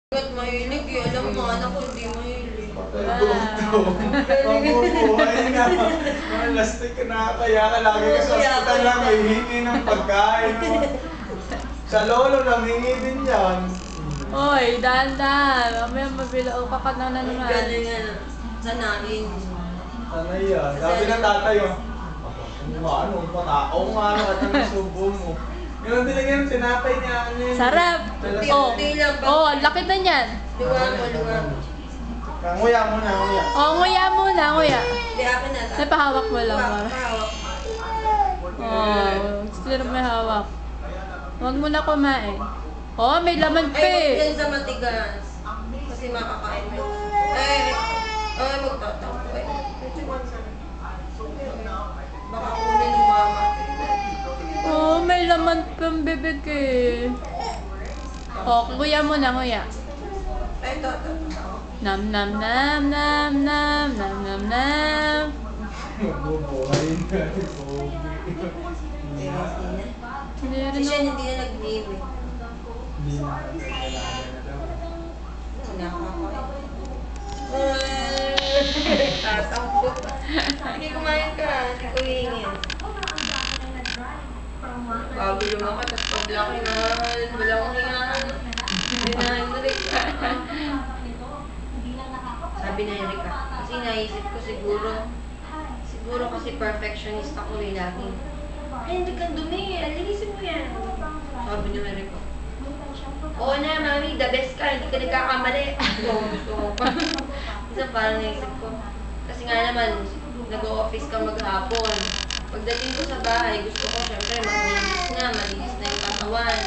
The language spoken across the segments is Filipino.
Ba't mahilig eh? Alam mo, anak ko hindi mahilig. Mabubuhay na. Mga lastik ka na, kaya ka lagi ka sa hospital lang, may hingi ng pagkain. Sa lolo, namingi din yan. Hoy, dahan-dahan. Mamaya mabilao ka ka na naman. Galing ano, sanain. Ano yan? Sabi ng tatay, ano, patakaw nga, at ang subo mo. Yun din yung tinapay niya. Sarap! Oh, oh, laki na niyan. Luwa mo. Nguya muna, nguya. Oh, nguya muna, nguya. Hindi, akin na. Napahawak mo lang. Pahawak. Oh, gusto na may hawak. Huwag mo na kumain. Oh, may laman pa Ay, huwag eh. yan sa matigas. Kasi makakain mo. Ay, magtatampo eh. Baka kunin ng mama. Oh, may laman pang bibig eh. Oh, nguya muna, nguya. Ay, ito. Nam nam nam nam nam nam nam nam. Mabubuhay na. Hindi Kasi rin siya ako. hindi na nag-game eh. Hindi na. Kailangan na daw. Tatampo. Hindi kumain ka, hindi ko hingin. Bago lumakat at paglaki na wala akong hingaan. Hindi na Enrica. Sabi na Enrica, kasi naisip ko siguro kasi perfectionist ako eh lagi. Ay, hindi ka dumi, alinisin mo yan. Sabi ni Enrica, oo na, mami, the best ka, hindi ka nagkakamali. Gusto ko pa. Minsan parang naisip ko. Kasi nga naman, nag-o-office ka maghapon. Pagdating ko sa bahay, gusto ko syempre malinis na yung katawan.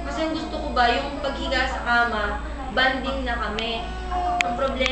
Kasi ang gusto ko ba, yung paghiga sa kama, banding na kami. Ang problema,